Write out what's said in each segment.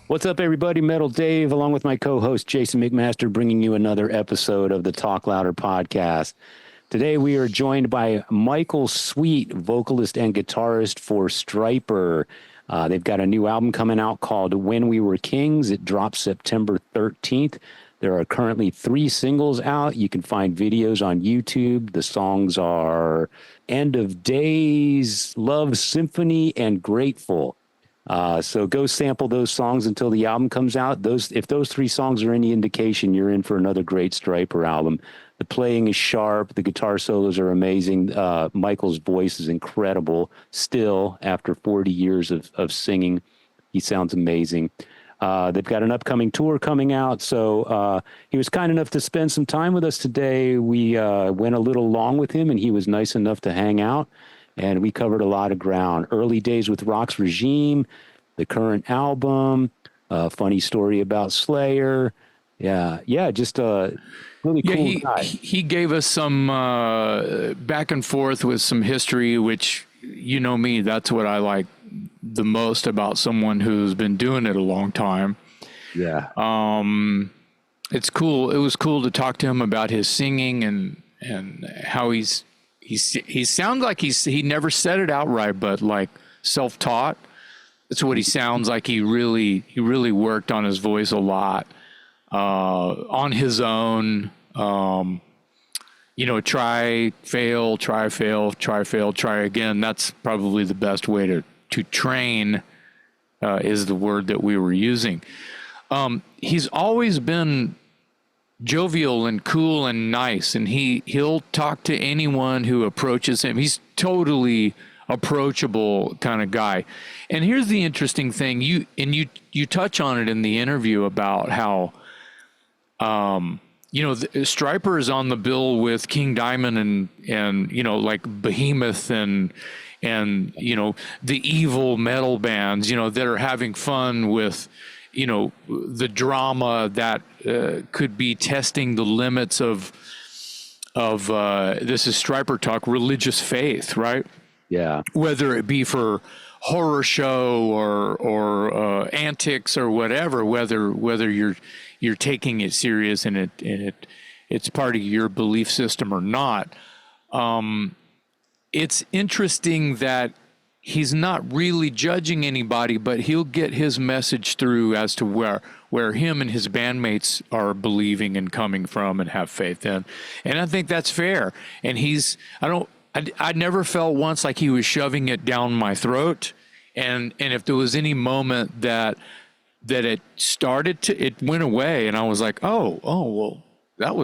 What's up, everybody? Metal Dave, along with my co-host Jason McMaster, bringing you another episode of the Talk Louder podcast. Today, we are joined by Michael Sweet, vocalist and guitarist for Stryper. They've got a new album coming out called When We Were Kings. It drops September 13th. There are currently 3 singles out. You can find videos on YouTube. The songs are End of Days, Love Symphony, and Grateful. So go sample those songs until the album comes out. If those 3 songs are any indication, you're in for another great Stryper album. The playing is sharp. The guitar solos are amazing. Michael's voice is incredible. Still, after 40 years of singing, he sounds amazing. They've got an upcoming tour coming out. So he was kind enough to spend some time with us today. We went a little long with him, and he was nice enough to hang out. And we covered a lot of ground. Early days with Roxx Regime, the current album, a funny story about Slayer. Yeah, just a really cool guy. He gave us some back and forth with some history, which, you know me, that's what I like the most about someone who's been doing it a long time. Yeah. It's cool. It was cool to talk to him about his singing and how he sounds like he never said it outright, but like self-taught. That's what he sounds like. He really worked on his voice a lot, on his own. Try, fail, try again. That's probably the best way to train, is the word that we were using. He's always been jovial and cool and nice, and he'll talk to anyone who approaches him. He's totally approachable kind of guy. And here's the interesting thing, you touch on it in the interview about how Stryper is on the bill with King Diamond and like Behemoth and the evil metal bands that are having fun with the drama that could be testing the limits of this is Stryper talk, religious faith, right? Yeah. Whether it be for horror show or antics or whatever, whether you're taking it serious and it's part of your belief system or not. It's interesting that he's not really judging anybody, but he'll get his message through as to where him and his bandmates are believing and coming from and have faith in. And I think that's fair. And I never felt once like he was shoving it down my throat. And if there was any moment that it started to, it went away, and I was like, oh, well, that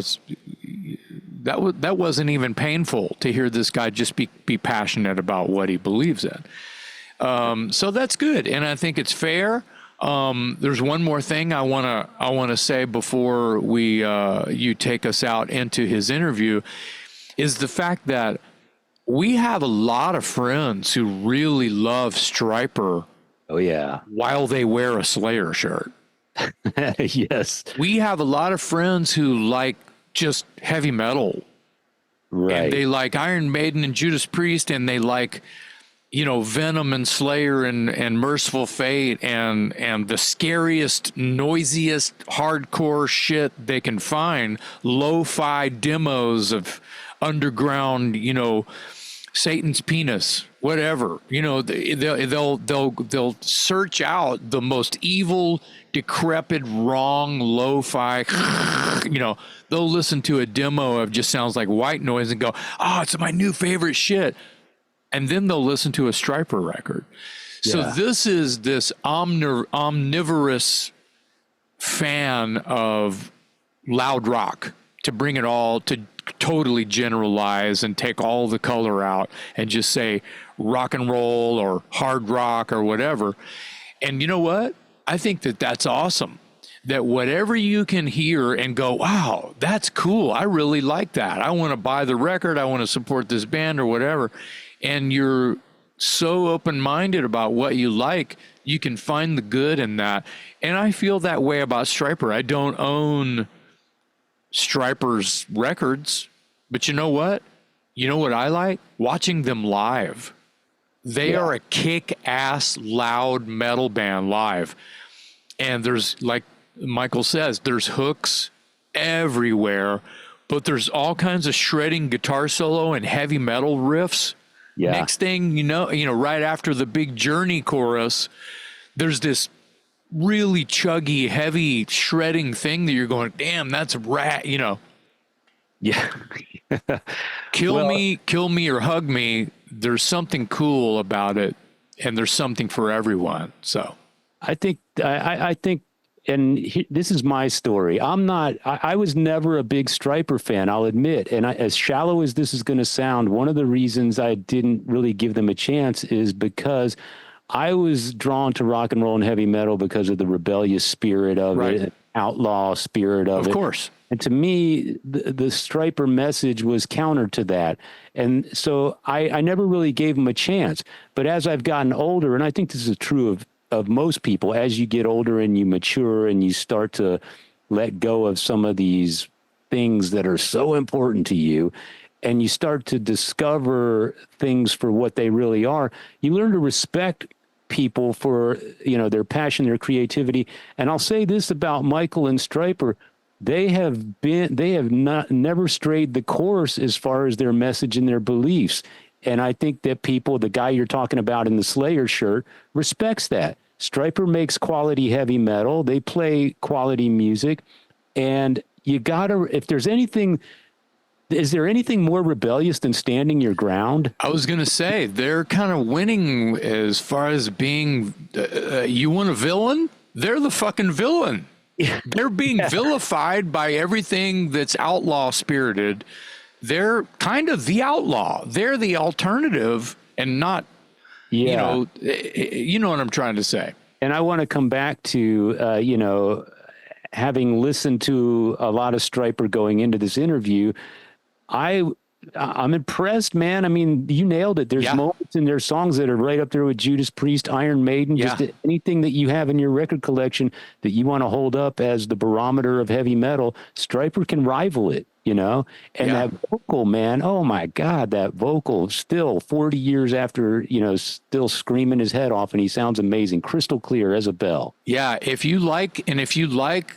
wasn't even painful to hear this guy just be passionate about what he believes in. So that's good, and I think it's fair. There's one more thing I wanna say before you take us out into his interview, is the fact that we have a lot of friends who really love Stryper. Oh yeah. While they wear a Slayer shirt. Yes. We have a lot of friends who like just heavy metal. Right. And they like Iron Maiden and Judas Priest, and they like, Venom and Slayer and Merciful Fate and the scariest, noisiest, hardcore shit they can find, lo-fi demos of underground, Satan's penis, whatever. They'll search out the most evil, decrepit, wrong, lo-fi. They'll listen to a demo of just sounds like white noise and go, "Oh, it's my new favorite shit," and then they'll listen to a Stryper record. Yeah. So this is this omnivorous fan of loud rock, to bring it all to totally generalize and take all the color out and just say rock and roll or hard rock or whatever. And you know what? I think that's awesome. That whatever you can hear and go, wow, that's cool. I really like that. I want to buy the record. I want to support this band or whatever. And you're so open-minded about what you like, you can find the good in that. And I feel that way about Stryper. I don't own Stryper's records, but you know what? You know what I like? Watching them live. They are a kick-ass loud metal band live. And there's, like Michael says, there's hooks everywhere, but there's all kinds of shredding guitar solo and heavy metal riffs. Yeah. Next thing you know, right after the big Journey chorus, there's this really chuggy, heavy shredding thing that you're going, damn, that's rat, Yeah. kill me or hug me. There's something cool about it, and there's something for everyone. So I think, and this is my story. I was never a big Stryper fan, I'll admit. And as shallow as this is going to sound, one of the reasons I didn't really give them a chance is because I was drawn to rock and roll and heavy metal because of the rebellious spirit of it, outlaw spirit of it. Of course. And to me, the Stryper message was counter to that. And so I never really gave them a chance. But as I've gotten older, and I think this is true of most people, as you get older and you mature and you start to let go of some of these things that are so important to you, and you start to discover things for what they really are, you learn to respect people for, their passion, their creativity. And I'll say this about Michael and Stryper: they have never strayed the course as far as their message and their beliefs. And I think that the guy you're talking about in the Slayer shirt, respects that. Stryper makes quality heavy metal. They play quality music. And is there anything more rebellious than standing your ground? I was going to say, they're kind of winning as far as being, you want a villain? They're the fucking villain. They're being vilified by everything that's outlaw spirited. They're kind of the outlaw. They're the alternative and not, you know what I'm trying to say. And I want to come back to, having listened to a lot of Stryper going into this interview, I'm impressed, man. I mean, you nailed it. There's moments in their songs that are right up there with Judas Priest, Iron Maiden, just anything that you have in your record collection that you want to hold up as the barometer of heavy metal. Stryper can rival it, and that vocal, man, oh my God, that vocal still 40 years after, still screaming his head off, and he sounds amazing, crystal clear as a bell. Yeah. If you like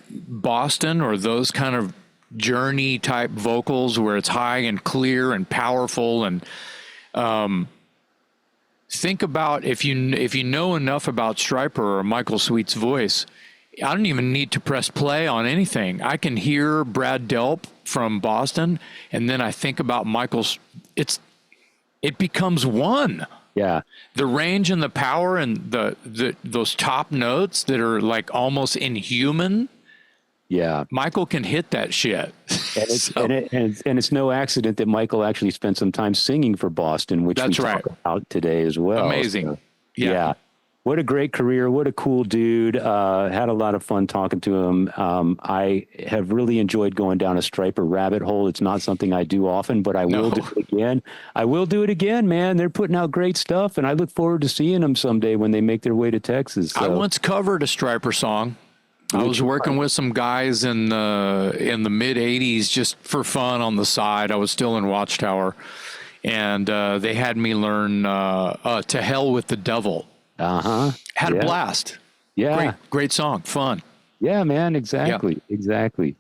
Boston or those kind of Journey type vocals where it's high and clear and powerful, and think about if you know enough about Stryper or Michael Sweet's voice, I don't even need to press play on anything. I can hear Brad Delp from Boston, and then I think about Michael's. It becomes one. Yeah, the range and the power and those top notes that are like almost inhuman. Yeah, Michael can hit that shit. And it's no accident that Michael actually spent some time singing for Boston, which we talk about today as well. Amazing. So, yeah. What a great career. What a cool dude. Had a lot of fun talking to him. I have really enjoyed going down a Stryper rabbit hole. It's not something I do often, but I will do it again. I will do it again, man. They're putting out great stuff, and I look forward to seeing them someday when they make their way to Texas. So. I once covered a Stryper song. I was working with some guys in the mid 80s just for fun on the side. I was still in Watchtower, and they had me learn To Hell with the Devil. Had a blast. Yeah. Great song. Fun. Yeah, man. Exactly. Yeah. Exactly.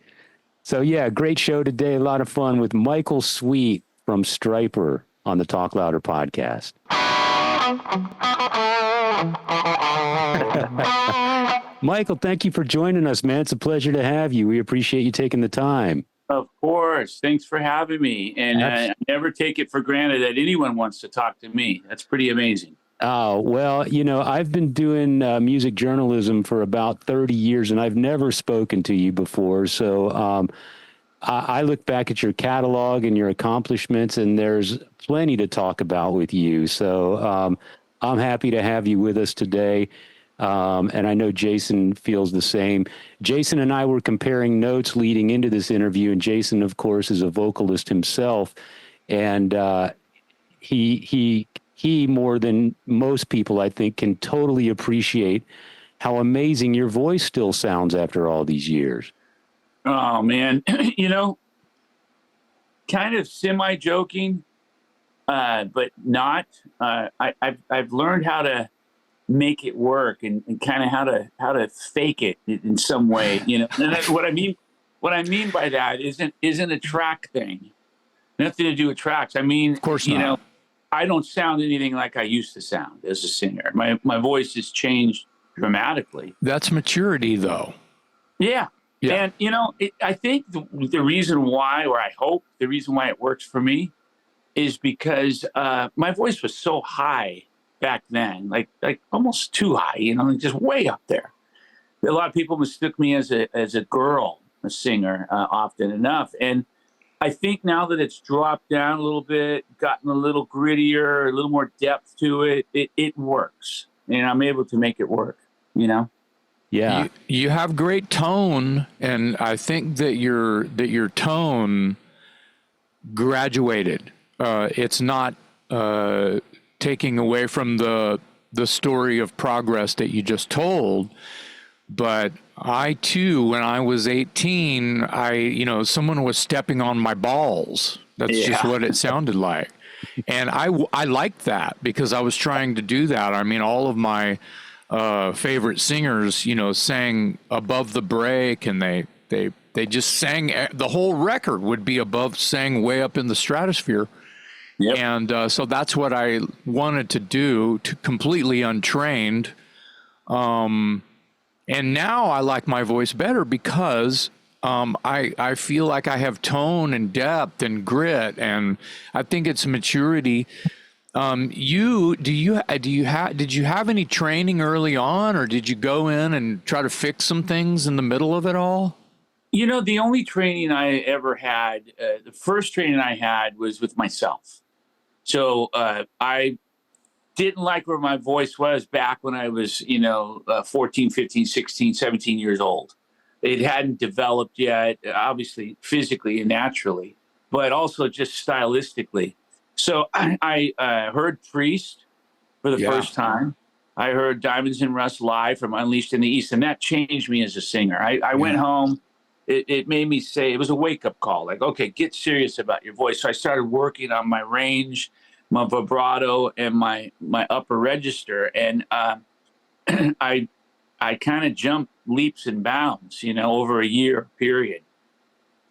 So great show today. A lot of fun with Michael Sweet from Stryper on the Talk Louder podcast. Michael, thank you for joining us, man. It's a pleasure to have you. We appreciate you taking the time. Of course. Thanks for having me. And I never take it for granted that anyone wants to talk to me. That's pretty amazing. Oh, well, I've been doing music journalism for about 30 years, and I've never spoken to you before. So I look back at your catalog and your accomplishments, and there's plenty to talk about with you. So I'm happy to have you with us today. And I know Jason feels the same. Jason and I were comparing notes leading into this interview, and Jason, of course, is a vocalist himself. And he more than most people, I think, can totally appreciate how amazing your voice still sounds after all these years. Oh, man. Kind of semi-joking, but not. I've learned how to make it work and kind of how to fake it in some way, you know. And that's what I mean by that isn't a track thing. Nothing to do with tracks. I mean, Of course you not. know, I don't sound anything like I used to sound as a singer. My voice has changed dramatically. That's maturity, though. Yeah. Yeah. And, you know, I think the reason why, or I hope the reason why it works for me is because my voice was so high back then, like almost too high, you know, just way up there. A lot of people mistook me as a girl, a singer, often enough. And I think now that it's dropped down a little bit, gotten a little grittier, a little more depth to it, it works. And I'm able to make it work, you know? Yeah. You have great tone, and I think that your tone graduated. It's not taking away from the story of progress that you just told. But I too, when I was 18, someone was stepping on my balls. That's just what it sounded like. And I liked that because I was trying to do that. I mean, all of my favorite singers, you know, sang above the break, and they just sang, the whole record would be sang way up in the stratosphere. Yep. And so that's what I wanted to do, to completely untrained. And now I like my voice better because I feel like I have tone and depth and grit, and I think it's maturity. Did you have any training early on, or did you go in and try to fix some things in the middle of it all? You know, the only training I ever had, the first training I had was with myself. So I didn't like where my voice was back when I was, 14, 15, 16, 17 years old. It hadn't developed yet, obviously physically and naturally, but also just stylistically. So I heard Priest for the first time. I heard Diamonds and Rust live from Unleashed in the East, and that changed me as a singer. I went home. It made me say, it was a wake-up call. Like, okay, get serious about your voice. So I started working on my range, my vibrato, and my upper register. And I kind of jumped leaps and bounds, over a year period.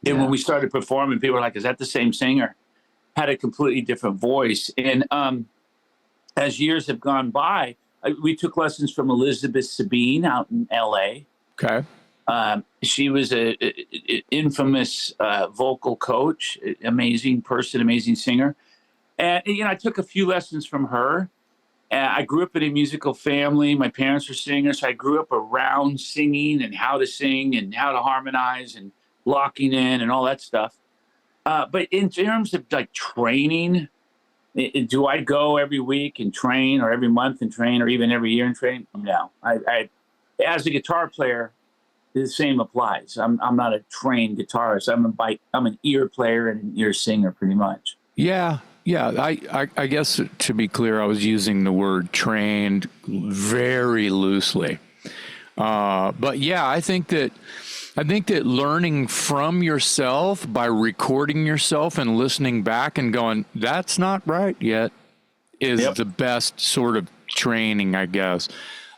And when we started performing, people were like, is that the same singer? Had a completely different voice. And as years have gone by, we took lessons from Elizabeth Sabine out in L.A. Okay. She was an infamous vocal coach, amazing person, amazing singer. And, I took a few lessons from her. I grew up in a musical family. My parents were singers. So I grew up around singing and how to sing and how to harmonize and locking in and all that stuff. But in terms of like training, do I go every week and train, or every month and train, or even every year and train? No. I as a guitar player, the same applies. I'm not a trained guitarist. I'm an ear player and an ear singer, pretty much. Yeah. I guess, to be clear, I was using the word trained very loosely. But yeah, I think that learning from yourself by recording yourself and listening back and going, that's not right yet, is the best sort of training, I guess.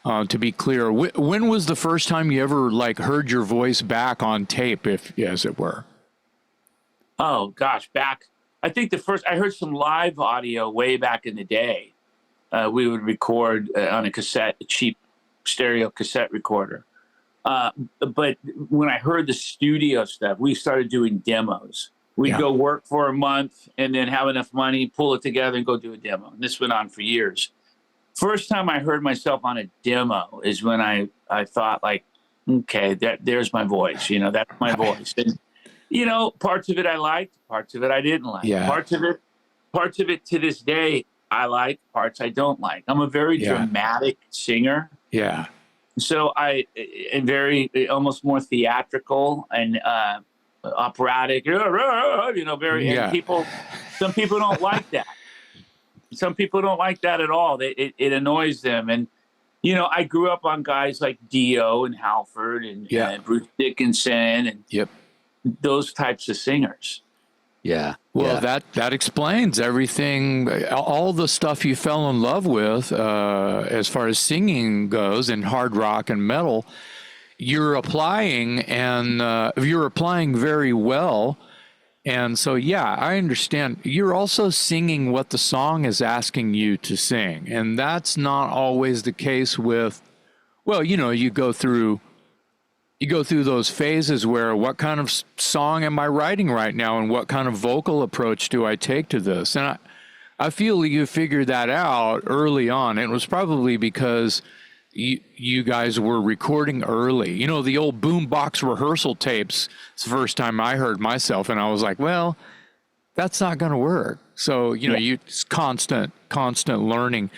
To be clear, when was the first time you ever heard your voice back on tape, as it were? Oh gosh, I think I heard some live audio way back in the day. We would record on a cheap stereo cassette recorder. But when I heard the studio stuff, we started doing demos. We'd go work for a month and then have enough money, pull it together and go do a demo. And this went on for years. First time I heard myself on a demo is when I thought, okay, there's my voice. That's my voice. And, parts of it I liked, parts of it I didn't like. Yeah. Parts of it to this day I like, parts I don't like. I'm a very dramatic singer. Yeah. So I am very, almost more theatrical and operatic, very, and some people don't like that. Some people don't like that at all. It annoys them. And, I grew up on guys like Dio and Halford and Bruce Dickinson and those types of singers. Yeah. Well, yeah. that explains everything, all the stuff you fell in love with, as far as singing goes in hard rock and metal. You're applying, and you're applying very well. And so, yeah, I understand. You're also singing what the song is asking you to sing, and that's not always the case with. Well, you go through those phases where what kind of song am I writing right now, and what kind of vocal approach do I take to this? And I feel you figured that out early on. It was probably because you guys were recording early. The old boombox rehearsal tapes. It's the first time I heard myself, and I was like, well, that's not going to work. So, it's constant learning.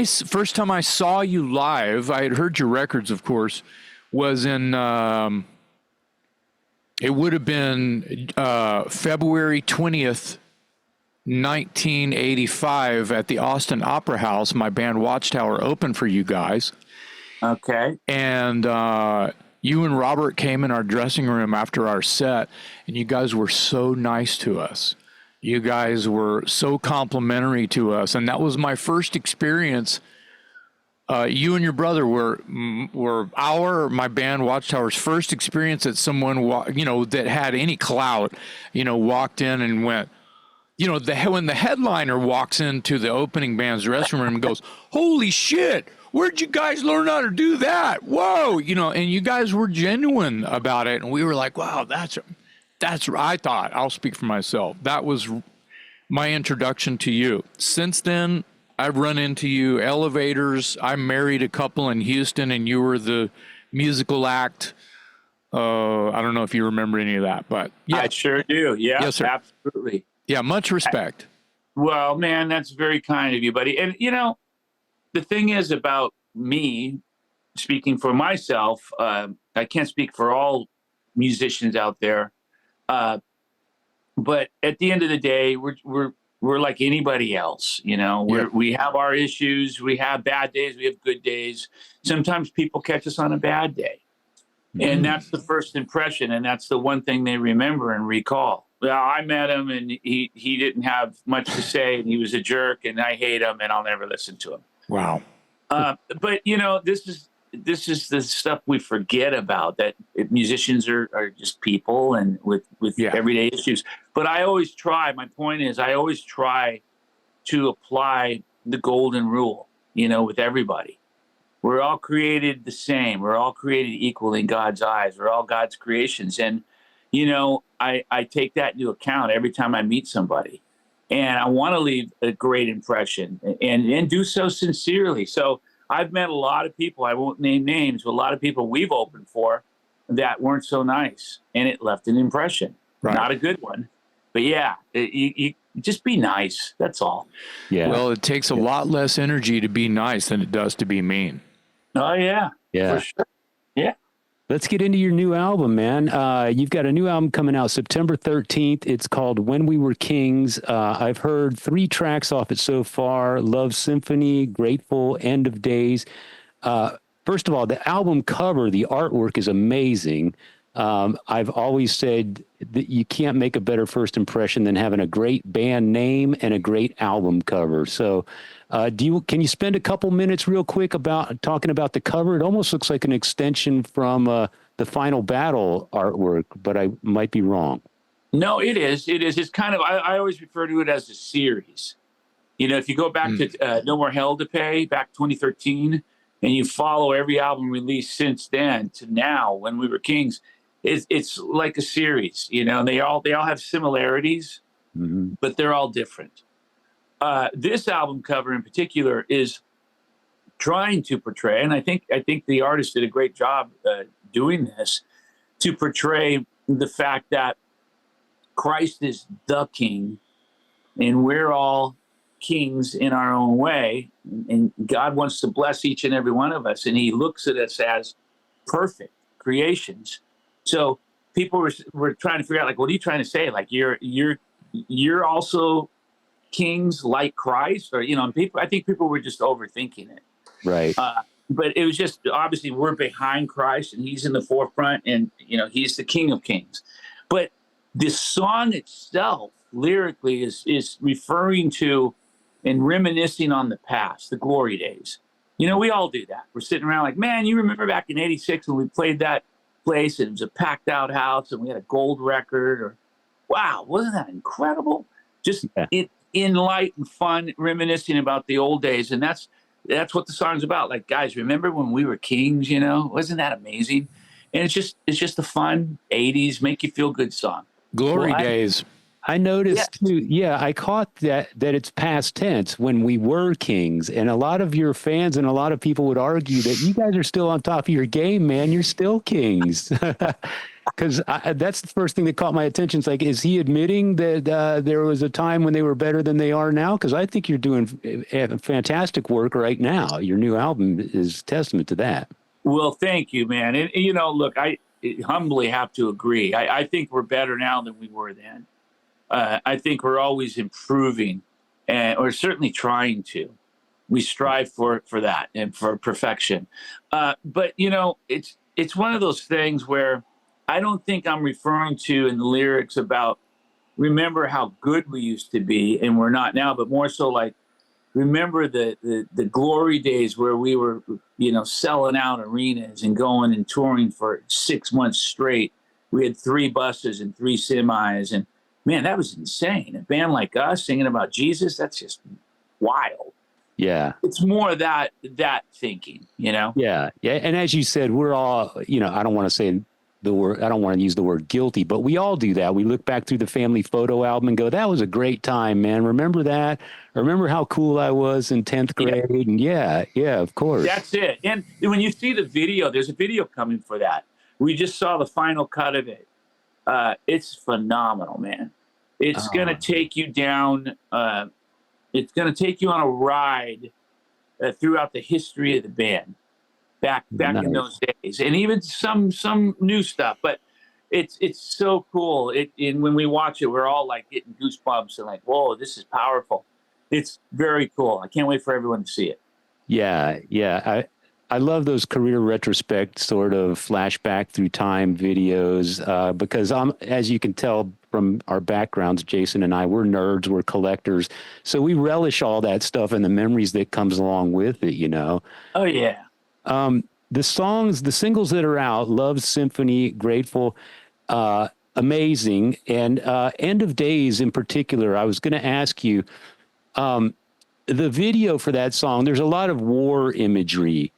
First time I saw you live, I had heard your records, of course, was in, it would have been February 20th, 1985 at the Austin Opera House. My band Watchtower opened for you guys. Okay. And you and Robert came in our dressing room after our set, and you guys were so nice to us. You guys were so complimentary to us, and that was my first experience. You and your brother were my band Watchtower's first experience that someone that had any clout, walked in and went, when the headliner walks into the opening band's dressing room and goes, "Holy shit, where'd you guys learn how to do that? Whoa!" And you guys were genuine about it, and we were like, "Wow, that's." I thought, I'll speak for myself. That was my introduction to you. Since then, I've run into you elevators. I married a couple in Houston, and you were the musical act. I don't know if you remember any of that, but yeah. I sure do. Yeah, yes, sir. Absolutely. Yeah, much respect. Well, man, that's very kind of you, buddy. And, the thing is about me, speaking for myself, I can't speak for all musicians out there. But at the end of the day, we're like anybody else, we have our issues, we have bad days, we have good days. Sometimes people catch us on a bad day. And that's the first impression. And that's the one thing they remember and recall. Well, I met him and he didn't have much to say, and he was a jerk, and I hate him, and I'll never listen to him. Wow. But this is the stuff we forget about, that musicians are just people and with everyday issues. But I always try. My point is, I always try to apply the golden rule, with everybody. We're all created the same. We're all created equal in God's eyes. We're all God's creations. And, I take that into account every time I meet somebody. And I want to leave a great impression and do so sincerely. So I've met a lot of people, I won't name names, but a lot of people we've opened for that weren't so nice. And it left an impression. Right. Not a good one. But yeah, you just be nice. That's all. Yeah. Well, it takes a lot less energy to be nice than it does to be mean. Oh, yeah. Yeah. For sure. Yeah. Let's get into your new album, man. You've got a new album coming out September 13th. It's called When We Were Kings. I've heard 3 tracks off it so far: Love Symphony, Grateful, End of Days. First of all, the album cover, the artwork is amazing. I've always said that you can't make a better first impression than having a great band name and a great album cover. So can you spend a couple minutes real quick about talking about the cover? It almost looks like an extension from the Final Battle artwork, but I might be wrong. No, it is. It's kind of, I always refer to it as a series. If you go back to No More Hell to Pay, back 2013, and you follow every album released since then to now, When We Were Kings, it's like a series. They all have similarities, but they're all different. This album cover in particular is trying to portray, and I think the artist did a great job doing this, to portray the fact that Christ is the king, and we're all kings in our own way, and God wants to bless each and every one of us, and he looks at us as perfect creations. So people were trying to figure out, like, what are you trying to say? Like, you're also kings like Christ, or I think people were just overthinking it, right? But it was just, obviously we're behind Christ, and he's in the forefront, and he's the King of Kings. But this song itself lyrically is referring to and reminiscing on the past, the glory days. You know, we all do that. We're sitting around like, man, you remember back in '86 when we played that place and it was a packed out house and we had a gold record, or wow, wasn't that incredible? Just in light and fun, reminiscing about the old days. And that's what the song's about. Like, guys, remember when we were kings, you know? Wasn't that amazing? And it's just a fun 80s, make you feel good song. Glory days. I noticed too. Yeah, I caught that it's past tense, when we were kings, and a lot of your fans and a lot of people would argue that you guys are still on top of your game, man. You're still kings. Because that's the first thing that caught my attention. It's like, is he admitting that there was a time when they were better than they are now? Because I think you're doing fantastic work right now. Your new album is testament to that. Well, thank you, man. And you know, look, I humbly have to agree. I think we're better now than we were then. I think we're always improving, or certainly trying to. We strive for that and for perfection. But you know, it's one of those things where I don't think I'm referring to in the lyrics about remember how good we used to be and we're not now, but more so like remember the glory days where we were, you know, selling out arenas and going and touring for 6 months straight. We had 3 buses and 3 semis, and man, that was insane. A band like us singing about Jesus, that's just wild. Yeah. It's more of that thinking, you know? Yeah. Yeah. And as you said, we're all, you know, I don't want to say the word, I don't want to use the word guilty, but we all do that. We look back through the family photo album and go, that was a great time, man. Remember that? Remember how cool I was in 10th grade? Yeah. And yeah, of course. That's it. And when you see the video, there's a video coming for that. We just saw the final cut of it. It's phenomenal, man. It's going to take you down. It's going to take you on a ride throughout the history of the band back nice. In those days, and even some new stuff. But it's so cool. And when we watch it, we're all like getting goosebumps and like, whoa, this is powerful. It's very cool. I can't wait for everyone to see it. Yeah. I love those career retrospect sort of flashback through time videos because as you can tell from our backgrounds, Jason and I, we're nerds, we're collectors. So we relish all that stuff and the memories that comes along with it, you know? Oh, yeah. The singles that are out, Love Symphony, Grateful, amazing. And End of Days in particular, I was going to ask you, the video for that song, there's a lot of war imagery.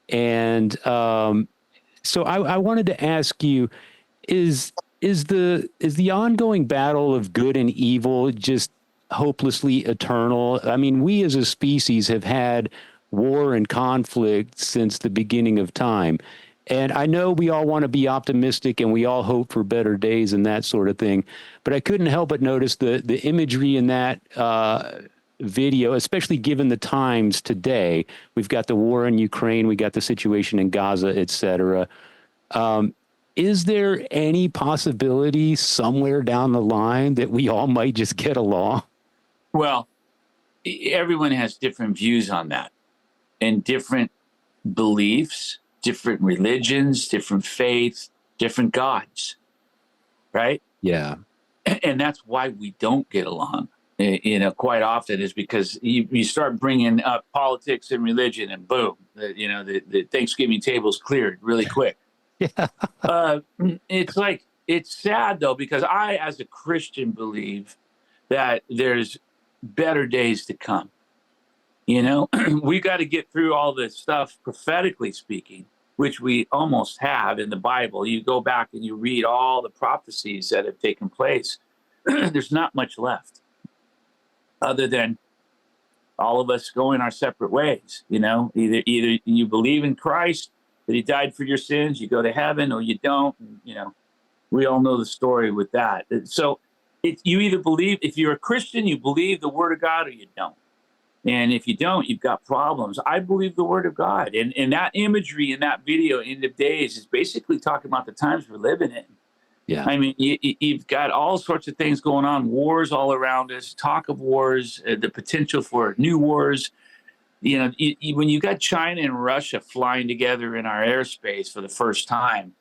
And so I wanted to ask you, is the ongoing battle of good and evil just hopelessly eternal? I mean, we as a species have had war and conflict since the beginning of time. And I know we all want to be optimistic and we all hope for better days and that sort of thing. But I couldn't help but notice the imagery in that video, especially given the times today. We've got the war in Ukraine, we got the situation in Gaza, etc. Is there any possibility somewhere down the line that we all might just get along? Well, everyone has different views on that and different beliefs, different religions, different faiths, different gods, right? Yeah. And that's why we don't get along. You know, quite often is because you start bringing up politics and religion, and boom, the Thanksgiving table's cleared really quick. Yeah. It's like, it's sad though, because I, as a Christian, believe that there's better days to come. You know, we got to get through all this stuff, prophetically speaking, which we almost have in the Bible. You go back and you read all the prophecies that have taken place. There's not much left, other than all of us going our separate ways. You know, either you believe in Christ, that he died for your sins, you go to heaven, or you don't. And, you know, we all know the story with that. So you either believe, if you're a Christian, you believe the word of God, or you don't. And if you don't, you've got problems. I believe the word of God. And that imagery in that video, End of Days, is basically talking about the times we're living in. Yeah. I mean, you've got all sorts of things going on, wars all around us, talk of wars, the potential for new wars. You know, when you got China and Russia flying together in our airspace for the first time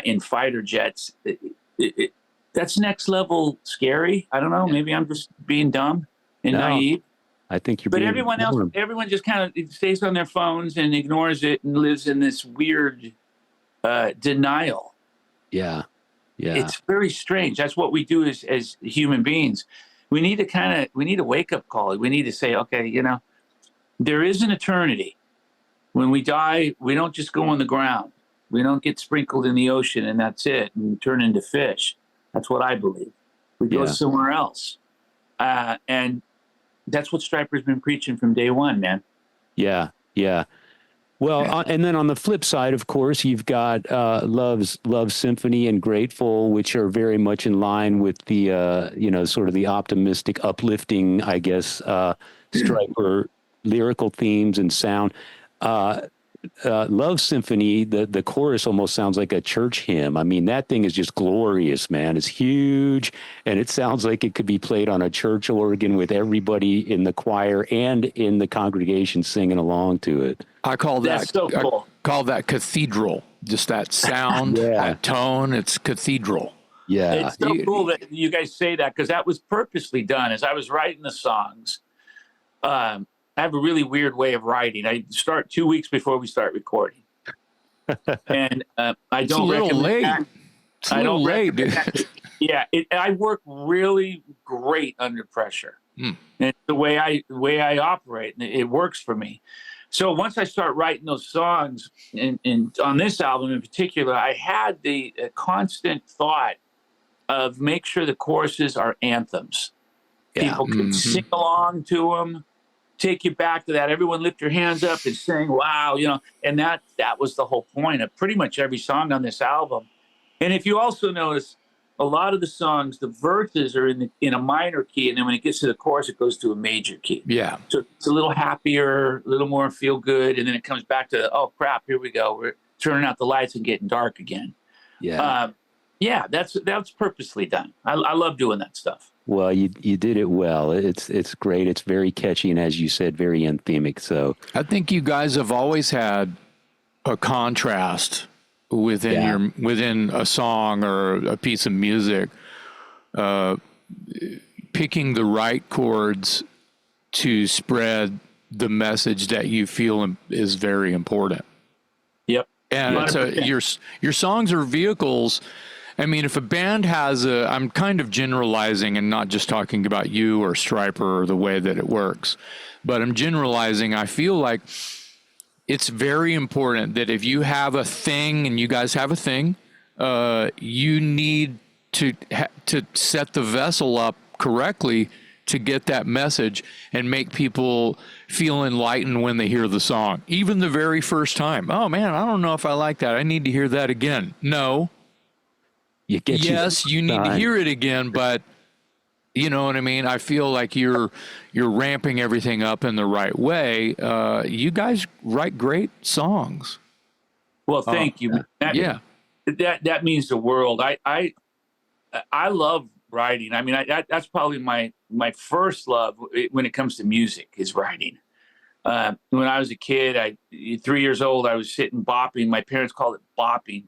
in fighter jets, the that's next level scary. I don't know. Yeah. Maybe I'm just being dumb and No, naive. I think you're But being everyone else, informed. everyone just kind of stays on their phones and ignores it and lives in this weird denial. Yeah. Yeah. It's very strange. That's what we do as human beings. We need to wake up call. We need to say, okay, you know, there is an eternity. When we die, we don't just go on the ground. We don't get sprinkled in the ocean and that's it and turn into fish. That's what I believe. We go somewhere else. And that's what Stryper's been preaching from day one, man. Yeah. Yeah. Well, and then on the flip side, of course, you've got Love Symphony and Grateful, which are very much in line with the, you know, sort of the optimistic, uplifting, I guess, Stryper lyrical themes and sound. Love Symphony, the chorus almost sounds like a church hymn. I mean, that thing is just glorious, man. It's huge, and it sounds like it could be played on a church organ with everybody in the choir and in the congregation singing along to it. I call that so cool. I call that cathedral. Just that sound, that tone. It's cathedral. Yeah, it's so cool that you guys say that because that was purposely done. As I was writing the songs, I have a really weird way of writing. I start 2 weeks before we start recording, and I don't recommend that. It's a little late, dude. Yeah, I work really great under pressure, and the way I operate, it works for me. So once I start writing those songs, and on this album in particular, I had the constant thought of make sure the choruses are anthems. Yeah. People can sing along to them, take you back to that. Everyone lift your hands up and sing, wow, you know, and that was the whole point of pretty much every song on this album. And if you also notice, a lot of the songs, the verses are in a minor key, and then when it gets to the chorus, it goes to a major key. Yeah. So it's a little happier, a little more feel good, and then it comes back to, oh crap, here we go. We're turning out the lights and getting dark again. Yeah. Yeah, that's purposely done. I love doing that stuff. Well, you did it well. It's great. It's very catchy, and as you said, very anthemic. So I think you guys have always had a contrast within a song or a piece of music, picking the right chords to spread the message that you feel is very important. Yep. And so your songs are vehicles. I mean, if a band has I'm kind of generalizing and not just talking about you or Stryper or the way that it works, but I'm generalizing. I feel like it's very important that if you have a thing, and you guys have a thing, you need to set the vessel up correctly to get that message and make people feel enlightened when they hear the song. Even the very first time. Oh, man, I don't know if I like that. I need to hear that again. No. You need to hear it again, but you know what I mean? I feel like you're ramping everything up in the right way. You guys write great songs. Well, thank you. That means the world. I love writing. I mean, that's probably my first love when it comes to music is writing. When I was a kid, 3 years old, I was sitting bopping. My parents called it bopping.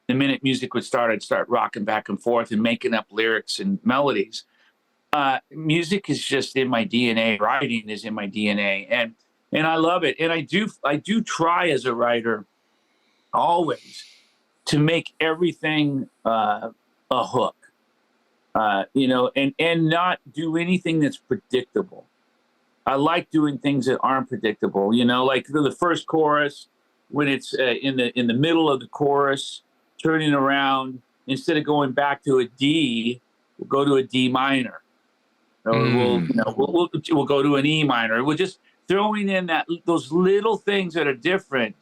The minute music would start, I'd start rocking back and forth and making up lyrics and melodies. Music is just in my DNA. Writing is in my DNA, and I love it. And I do try as a writer always to make everything a hook, you know, and not do anything that's predictable. I like doing things that aren't predictable, you know, like the first chorus when it's in the middle of the chorus, turning around instead of going back to a D, we'll go to a D minor. Or we'll go to an E minor. We're just throwing in those little things that are different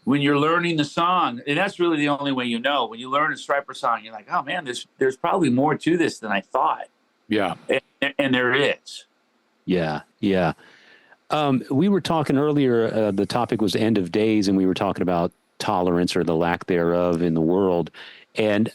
when you're learning the song, and that's really the only way you know. When you learn a Stryper song, you're like, oh man, there's probably more to this than I thought. Yeah, and there is. Yeah. We were talking earlier. The topic was end of days, and we were talking about tolerance or the lack thereof in the world, and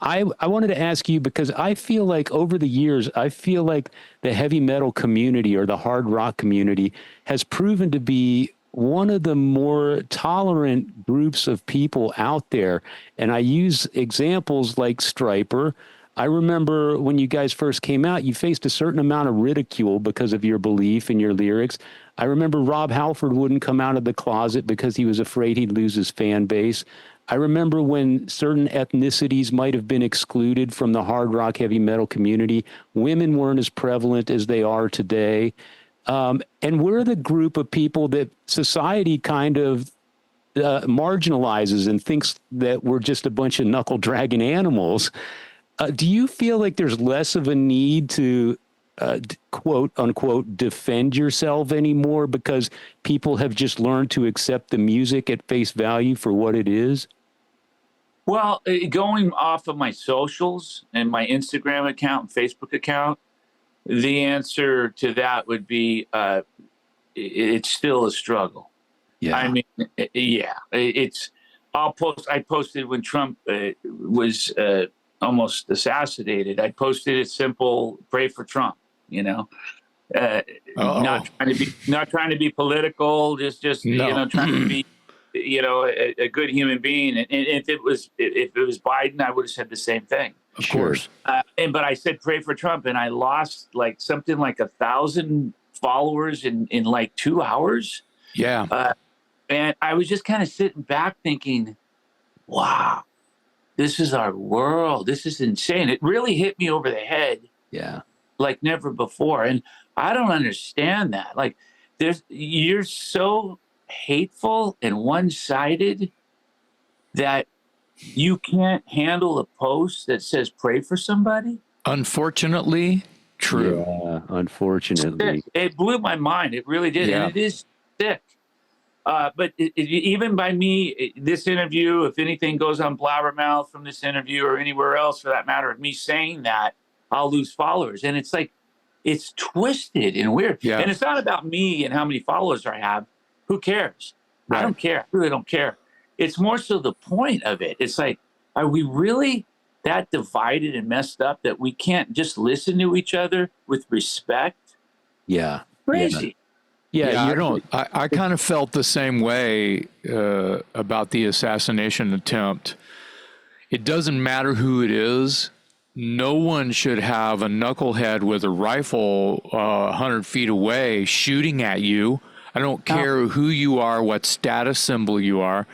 I wanted to ask you, because I feel like over the years, I feel like the heavy metal community or the hard rock community has proven to be one of the more tolerant groups of people out there. And I use examples like Stryper. I remember when you guys first came out, you faced a certain amount of ridicule because of your belief in your lyrics. I remember Rob Halford wouldn't come out of the closet because he was afraid he'd lose his fan base. I remember when certain ethnicities might have been excluded from the hard rock heavy metal community. Women weren't as prevalent as they are today. And we're the group of people that society kind of marginalizes and thinks that we're just a bunch of knuckle dragging animals. Do you feel like there's less of a need to quote unquote defend yourself anymore because people have just learned to accept the music at face value for what it is? Well, going off of my socials and my Instagram account and Facebook account, the answer to that would be it's still a struggle. Yeah. I mean, yeah, it's. I posted when Trump was almost assassinated. I posted it simple: pray for Trump. You know, not trying to be political. Just trying to be a good human being. And if it was Biden, I would have said the same thing. Of course. But I said pray for Trump, and I lost like something like 1,000 followers in like 2 hours. Yeah. And I was just kind of sitting back thinking, wow, this is our world. This is insane. It really hit me over the head. Yeah. Like never before. And I don't understand that. Like you're so hateful and one-sided that you can't handle a post that says pray for somebody. Unfortunately, true. Yeah, unfortunately. It blew my mind. It really did. Yeah. And it is sick. But even by me, this interview, if anything goes on Blabbermouth from this interview or anywhere else for that matter, of me saying that, I'll lose followers. And it's like, it's twisted and weird. Yeah. And it's not about me and how many followers I have. Who cares? Right. I don't care. I really don't care. It's more so the point of it. It's like, are we really that divided and messed up that we can't just listen to each other with respect? Yeah. Crazy. Yeah. I kind of felt the same way about the assassination attempt. It doesn't matter who it is. No one should have a knucklehead with a rifle 100 feet away shooting at you. I don't care who you are, what status symbol you are.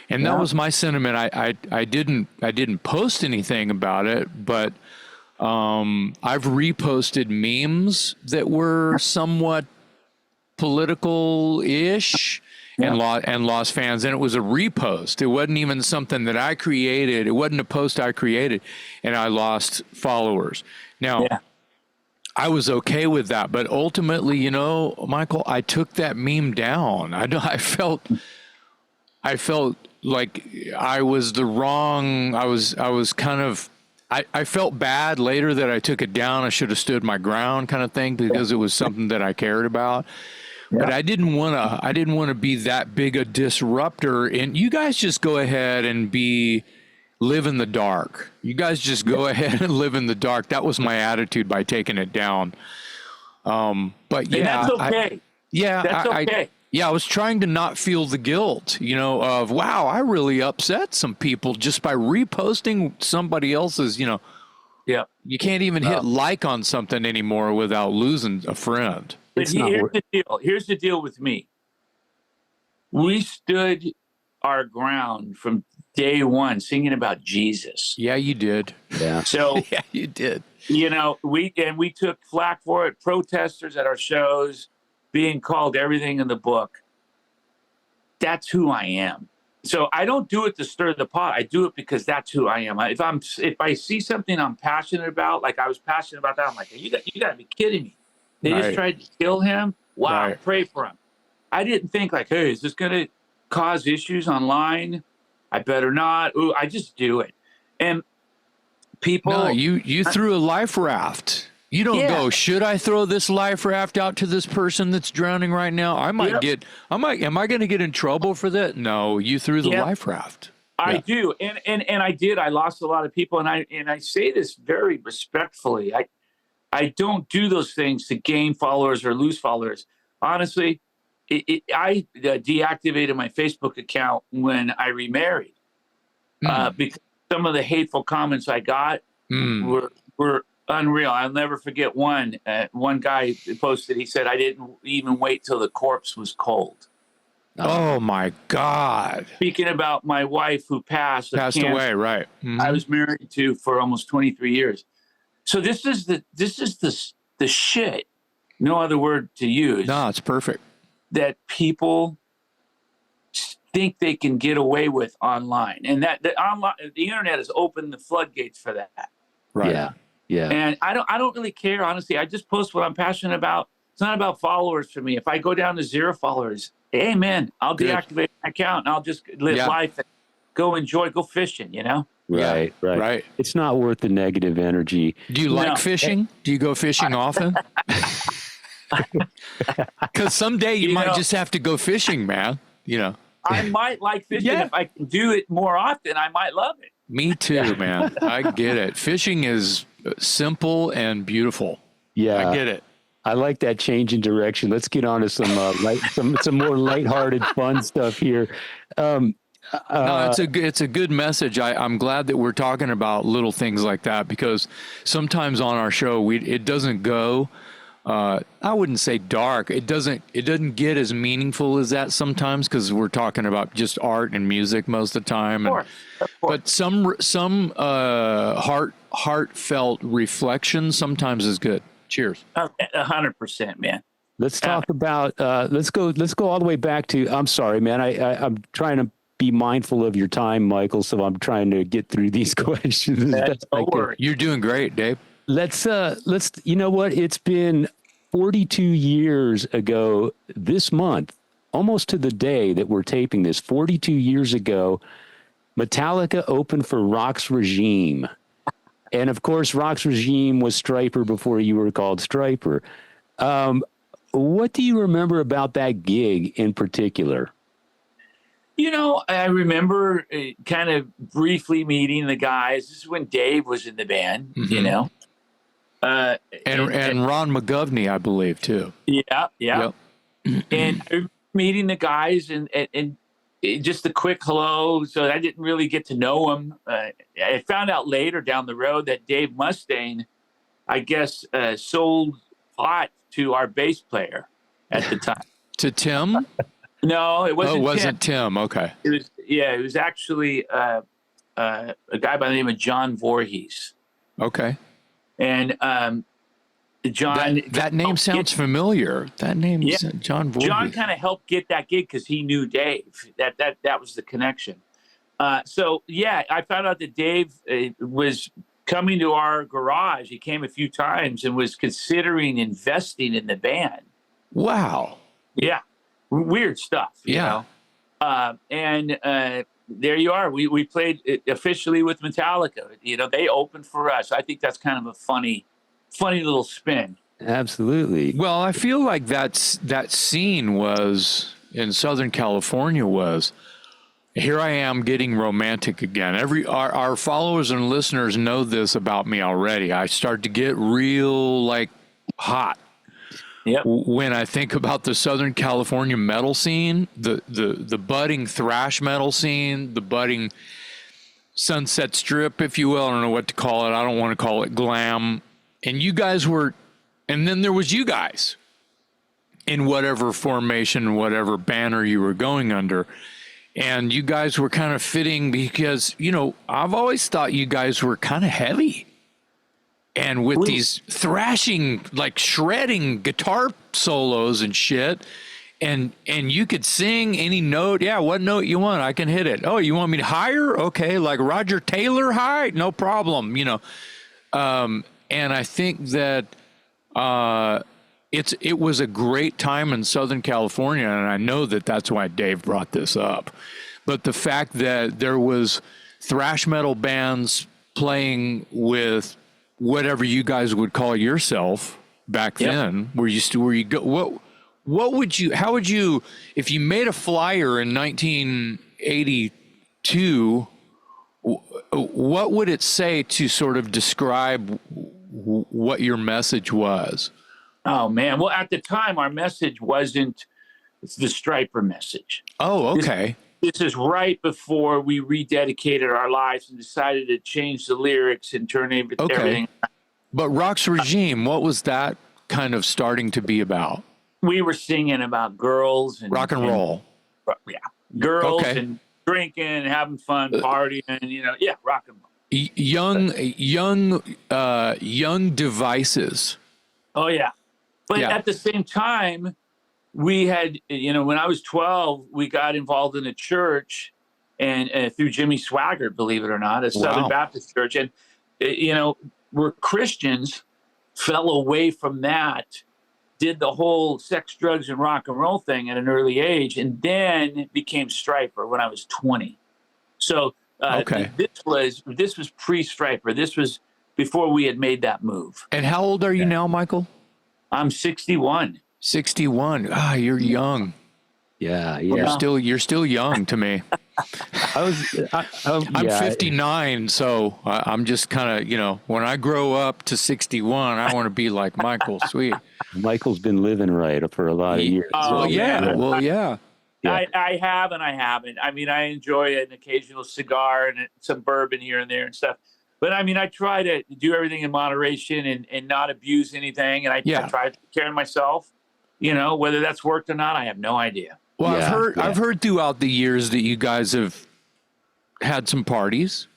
And that was my sentiment. I didn't post anything about it, but I've reposted memes that were somewhat political-ish and lost fans. And it was a repost. It wasn't even something that I created. It wasn't a post I created, and I lost followers. Now, I was okay with that, but ultimately, Michael, I took that meme down. I felt like I was the wrong. I was kind of. I felt bad later that I took it down. I should have stood my ground, kind of thing, because it was something that I cared about. But I didn't want to be that big a disruptor. And you guys just go ahead and live in the dark. You guys just go ahead and live in the dark. That was my attitude by taking it down. But yeah, and that's okay. That's okay. I was trying to not feel the guilt, of, wow, I really upset some people just by reposting somebody else's, Yeah. You can't even hit like on something anymore without losing a friend. But here's the deal. Here's the deal with me. We stood our ground from day one singing about Jesus. Yeah, you did. Yeah. So yeah, you did. We took flack for it. Protesters at our shows being called everything in the book. That's who I am. So I don't do it to stir the pot. I do it because that's who I am. If I see something I'm passionate about, like I was passionate about that, I'm like, you got to be kidding me. They just tried to kill him. Wow, pray for him. I didn't think like, hey, is this going to cause issues online? I better not. Ooh, I just do it. And people. No, you threw a life raft. You don't go, should I throw this life raft out to this person that's drowning right now? Am I going to get in trouble for that? No, you threw the life raft. I do. And I did. I lost a lot of people. And I say this very respectfully. I don't do those things to gain followers or lose followers. Honestly, I deactivated my Facebook account when I remarried because some of the hateful comments I got were unreal. I'll never forget one. One guy posted, he said, I didn't even wait till the corpse was cold. Oh my God. Speaking about my wife who passed away, right. I was married to for almost 23 years. So this is the shit. No other word to use. No, it's perfect. That people think they can get away with online, and that the internet has opened the floodgates for that. Right. Yeah. And I don't really care, honestly. I just post what I'm passionate about. It's not about followers for me. If I go down to 0 followers, amen. I'll deactivate my account and I'll just live life and go fishing, you know? Right. It's not worth the negative energy. Do you like fishing? Do you go fishing often? Because someday you might just have to go fishing, man. You know, I might like fishing. If I can do it more often, I might love it. Me too, man. I get it. Fishing is simple and beautiful. Yeah, I get it. I like that change in direction. Let's get on to some more lighthearted, fun stuff here. No, it's a good message. I'm glad that we're talking about little things like that, because sometimes on our show it doesn't go. I wouldn't say dark. It doesn't get as meaningful as that sometimes, because we're talking about just art and music most of the time. Of course. But some heartfelt reflection sometimes is good. Cheers. 100%, man. Let's talk about. Let's go all the way back to. I'm sorry, man. I'm trying to be mindful of your time, Michael. So I'm trying to get through these questions. Don't worry. You're doing great, Dave. Let's you know what? It's been 42 years ago this month, almost to the day that we're taping this. 42 years ago, Metallica opened for Roxx Regime. And of course, Roxx Regime was Stryper before you were called Stryper. What do you remember about that gig in particular? You know, I remember kind of briefly meeting the guys. This is when Dave was in the band, you know. And Ron McGovney, I believe, too. Yeah. Yep. And meeting the guys and just a quick hello. So I didn't really get to know him. I found out later down the road that Dave Mustaine, I guess, sold pot to our bass player at the time. To Tim? No, it wasn't. Oh, it wasn't Tim. Okay. It was actually a guy by the name of John Voorhees. Okay. And John, that name sounds familiar. That name is John Voorhees. John kind of helped get that gig because he knew Dave. That was the connection. So yeah, I found out that Dave was coming to our garage. He came a few times and was considering investing in the band. Wow. Yeah, weird stuff. You know? And there you are. We played officially with Metallica. You know, they opened for us. I think that's kind of a funny little spin. Absolutely. Well, I feel like that scene was in Southern California was, here I am getting romantic again. Our followers and listeners know this about me already. I start to get real like hot. Yep. When I think about the Southern California metal scene, the budding thrash metal scene, the budding Sunset Strip, if you will, I don't know what to call it. I don't want to call it glam. And you guys were, and then there was you guys in whatever formation, whatever banner you were going under. And you guys were kind of fitting because, you know, I've always thought you guys were kind of heavy. And with these thrashing, like shredding guitar solos and shit, and you could sing any note. Yeah, what note you want, I can hit it. Oh, you want me to higher? Okay, like Roger Taylor high? No problem, you know. And I think that it was a great time in Southern California, and I know that that's why Dave brought this up. But the fact that there was thrash metal bands playing with whatever you guys would call yourself back then, how would you, if you made a flyer in 1982, what would it say to sort of describe what your message was? Oh man. Well, at the time our message wasn't It's the Stryper message. Oh, okay. This is right before we rededicated our lives and decided to change the lyrics and turn everything. But Roxx Regime, what was that kind of starting to be about? We were singing about girls and rock and roll. Yeah, girls and drinking, and having fun, partying, rock and roll. Young devices. Oh yeah, but at the same time, we had, when I was 12, we got involved in a church, and through Jimmy Swaggart, believe it or not, a Southern Baptist church, and we're Christians, fell away from that, did the whole sex, drugs, and rock and roll thing at an early age, and then became Stryper when I was 20. So this was pre-Stryper. This was before we had made that move. And how old are you now, Michael? I'm 61. 61. Ah, you're young. Yeah. You're still young to me. I'm 59, so I'm just kind of, when I grow up to 61, I want to be like Michael Sweet. Michael's been living right for a lot of years. Oh, yeah. Well, yeah. I have and I haven't. I mean, I enjoy an occasional cigar and some bourbon here and there and stuff. But I mean, I try to do everything in moderation and not abuse anything. And I try to take care of myself. Whether that's worked or not, I have no idea. Well, I've heard throughout the years that you guys have had some parties.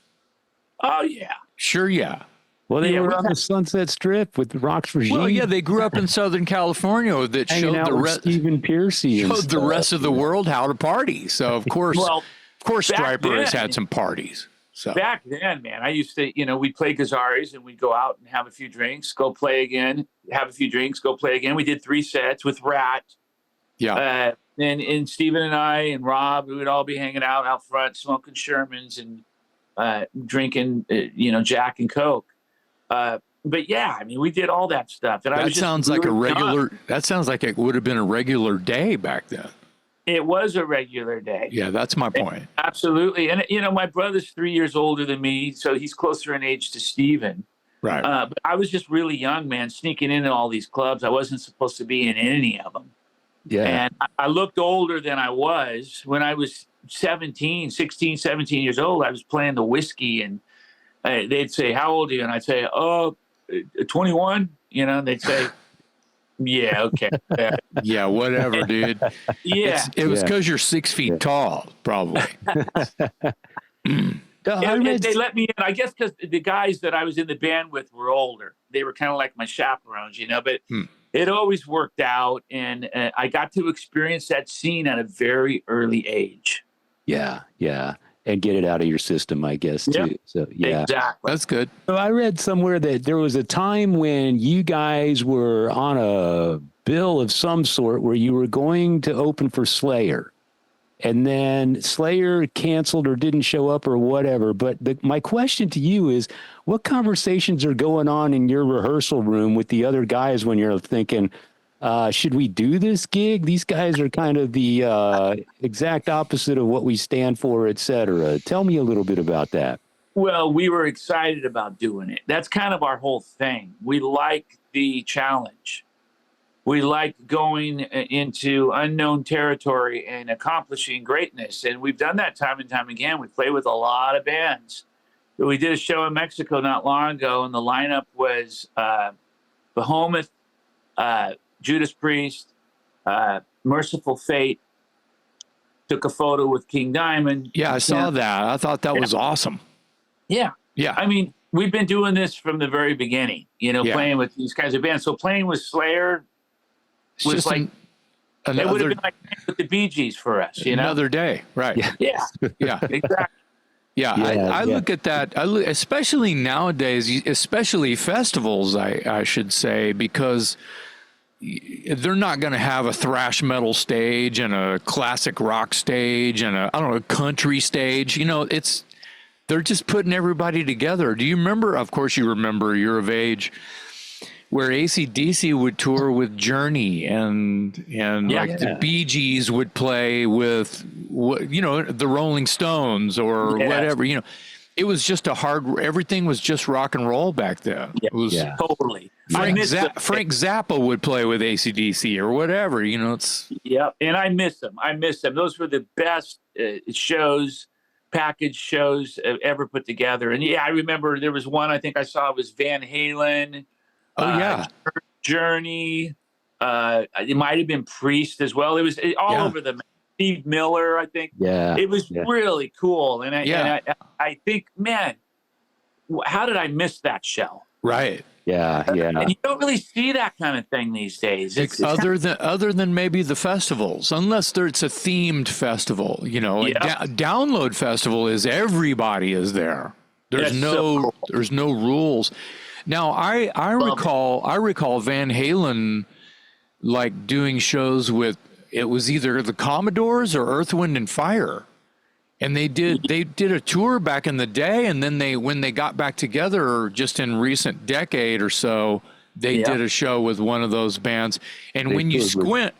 Oh yeah, sure, yeah. Well, they were on the Sunset Strip with Roxx Regime. Well, yeah, they grew up in Southern California. That showed the rest. Stephen Piercy showed the rest of the world how to party. So of course, Stryper has had some parties. So back then, man, I used to, we'd play guitars and we'd go out and have a few drinks, go play again, have a few drinks, go play again. We did 3 sets with Rat. Yeah. And Steven and I and Rob, we would all be hanging out front, smoking Shermans and drinking, Jack and Coke. But yeah, I mean, we did all that stuff. And that sounds like that sounds like it would have been a regular day back then. It was a regular day. Yeah, that's my point. Absolutely. And, my brother's 3 years older than me, so he's closer in age to Steven. Right. But I was just really young, man, sneaking into all these clubs. I wasn't supposed to be in any of them. Yeah. And I looked older than I was. When I was 16, 17 years old, I was playing the whiskey, and they'd say, "How old are you?" And I'd say, 21. They'd say, "Yeah, okay." Yeah, whatever, dude. Yeah. It was because you're 6 feet tall, probably. And they let me in, I guess, because the guys that I was in the band with were older. They were kind of like my chaperones, but it always worked out. And I got to experience that scene at a very early age. Yeah. And get it out of your system, I guess, too. Yep. So, yeah. Exactly. That's good. So I read somewhere that there was a time when you guys were on a bill of some sort where you were going to open for Slayer. And then Slayer canceled or didn't show up or whatever. But my question to you is, what conversations are going on in your rehearsal room with the other guys when you're thinking, should we do this gig? These guys are kind of the exact opposite of what we stand for, et cetera. Tell me a little bit about that. Well, we were excited about doing it. That's kind of our whole thing. We like the challenge. We like going into unknown territory and accomplishing greatness. And we've done that time and time again. We play with a lot of bands. We did a show in Mexico not long ago, and the lineup was Behemoth, Judas Priest, Merciful Fate. Took a photo with King Diamond. Yeah, I saw that. I thought that was awesome. Yeah. Yeah. I mean, we've been doing this from the very beginning, playing with these kinds of bands. So playing with Slayer was like, it would have been like with the Bee Gees for us, Another day. Right. Yeah. Exactly. I look at that, especially nowadays, especially festivals, I should say, because they're not going to have a thrash metal stage and a classic rock stage and a country stage. They're just putting everybody together. Do you remember? Of course you remember, you're of age, where AC/DC would tour with Journey and the Bee Gees would play with, the Rolling Stones or whatever, It was just everything was just rock and roll back then. Yeah, It was totally. Frank Zappa would play with AC/DC or whatever, it's. Yeah, and I miss them. Those were the best shows, package shows ever put together. And yeah, I remember there was one I think I saw was Van Halen. Oh yeah. Journey. It might have been Priest as well. It was all over the map. Steve Miller, I think. Yeah. It was really cool. And I think, man, how did I miss that show? Right. Yeah. And you don't really see that kind of thing these days. It's other than maybe the festivals, unless it's a themed festival, Download Festival is everybody is there. There's no rules. Now I recall Van Halen like doing shows with, it was either the Commodores or Earth, Wind and Fire. And they did a tour back in the day, and then when they got back together just in recent decade or so, they did a show with one of those bands. And when you squint,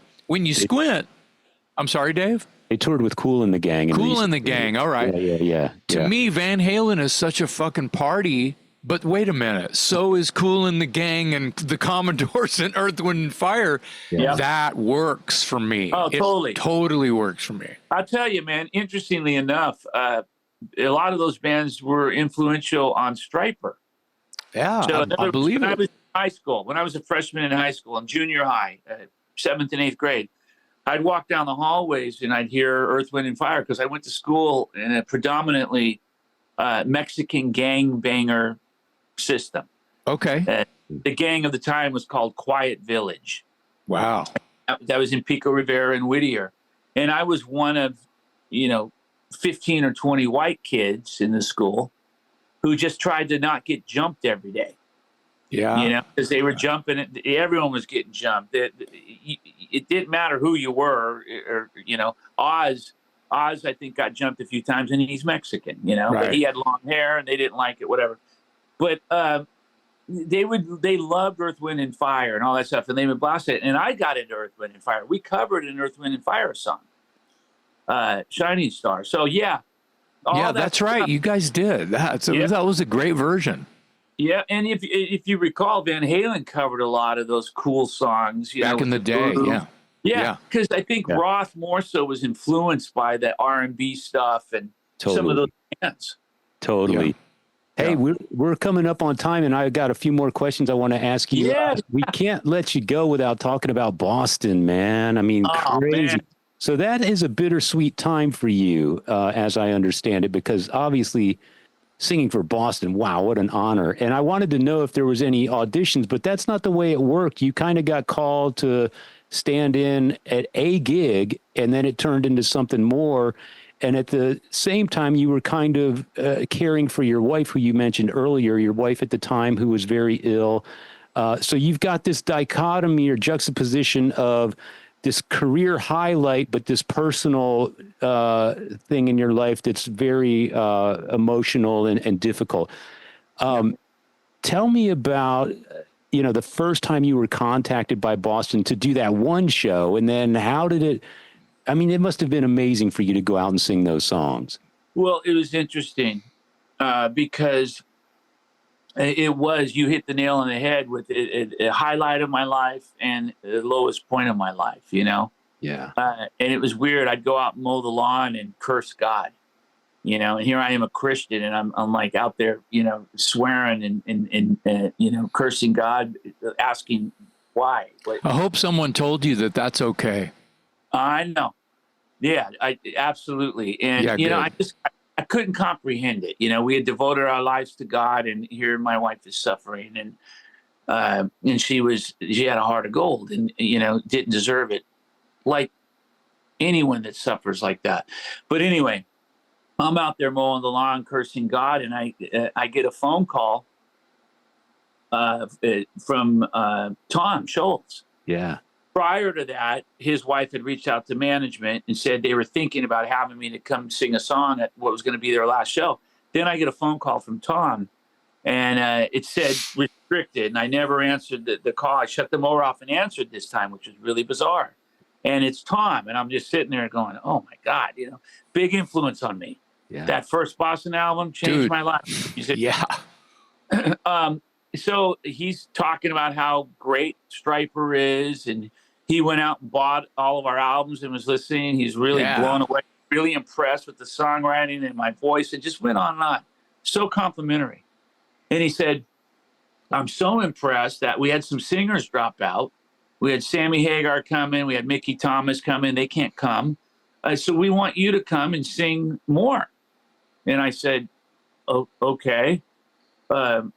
I'm sorry, Dave? They toured with Kool and the Gang. Kool and the Gang, all right. Yeah. To me, Van Halen is such a fucking party. But wait a minute, so is Kool and the Gang and the Commodores and Earth, Wind and Fire. Yeah. That works for me. Oh, totally. It totally works for me. I'll tell you, man, interestingly enough, a lot of those bands were influential on Stryper. Yeah, so I believe when it. I was in high school, when I was a freshman in high school, in junior high, 7th and 8th grade, I'd walk down the hallways and I'd hear Earth, Wind and Fire because I went to school in a predominantly Mexican gangbanger system. Okay. The gang of the time was called Quiet Village. Wow. That was in Pico Rivera and Whittier. And I was one of, 15 or 20 white kids in the school who just tried to not get jumped every day. Yeah. Because they were jumping. Everyone was getting jumped. It didn't matter who you were. Oz, I think, got jumped a few times, and he's Mexican, Right. But he had long hair, and they didn't like it, whatever. But they loved Earth, Wind, and Fire and all that stuff, and they would blast it. And I got into Earth, Wind, and Fire. We covered an Earth, Wind, and Fire song, Shining Star. So yeah, that's right. You guys did that. So that was a great version. Yeah, and if you recall, Van Halen covered a lot of those cool songs back in the day. Yeah, because I think Roth more so was influenced by the R&B stuff and some of those bands. Totally. Yeah. Hey, we're coming up on time, and I've got a few more questions I want to ask you. Yeah. We can't let you go without talking about Boston, man. I mean, crazy. Man. So that is a bittersweet time for you, as I understand it, because obviously singing for Boston, wow, what an honor. And I wanted to know if there was any auditions, but that's not the way it worked. You kind of got called to stand in at a gig, and then it turned into something more. And at the same time, you were kind of caring for your wife, who you mentioned earlier, your wife at the time, who was very ill. So you've got this dichotomy or juxtaposition of this career highlight, but this personal thing in your life that's very emotional and difficult. Tell me about, the first time you were contacted by Boston to do that one show, and then how did it... I mean, it must have been amazing for you to go out and sing those songs. Well, it was interesting because you hit the nail on the head with a highlight of my life and the lowest point of my life, Yeah. And it was weird. I'd go out and mow the lawn and curse God, and here I am, a Christian, and I'm like out there, swearing and cursing God, asking why. I hope someone told you that that's okay. I know. Yeah, absolutely. And, I couldn't comprehend it. We had devoted our lives to God, and here my wife is suffering, and she had a heart of gold, and, didn't deserve it, like anyone that suffers like that. But anyway, I'm out there mowing the lawn, cursing God, and I get a phone call from Tom Schultz. Yeah. Prior to that, his wife had reached out to management and said they were thinking about having me to come sing a song at what was going to be their last show. Then I get a phone call from Tom, and it said restricted, and I never answered the call. I shut the mower off and answered this time, which was really bizarre. And it's Tom, and I'm just sitting there going, oh, my God, big influence on me. Yeah. That first Boston album changed Dude. my life. He said, Yeah. So he's talking about how great Stryper is, and he went out and bought all of our albums and was listening. He's really blown away, really impressed with the songwriting and my voice. It just went on and on. So complimentary. And he said, I'm so impressed that we had some singers drop out. We had Sammy Hagar come in. We had Mickey Thomas come in. They can't come. So we want you to come and sing more. And I said, oh, okay. And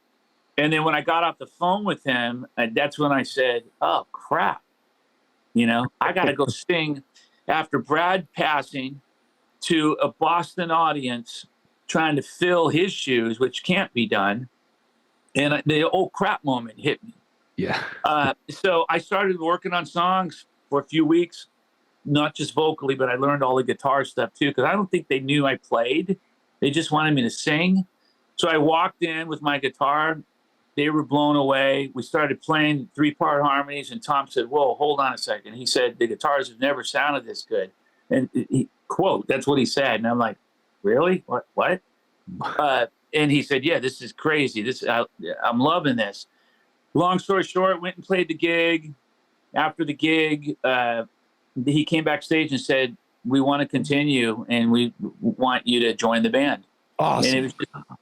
then when I got off the phone with him, that's when I said, oh, crap. I got to go sing after Brad passing to a Boston audience trying to fill his shoes, which can't be done. And the oh crap moment hit me. Yeah. So I started working on songs for a few weeks, not just vocally, but I learned all the guitar stuff too, because I don't think they knew I played. They just wanted me to sing. So I walked in with my guitar. They were blown away. We started playing 3-part harmonies, and Tom said, whoa, hold on a second. He said, the guitars have never sounded this good. And he, quote, that's what he said. And I'm like, really? What? And he said, yeah, this is crazy. I'm loving this. Long story short, went and played the gig. After the gig, he came backstage and said, we want to continue, and we want you to join the band. Awesome. And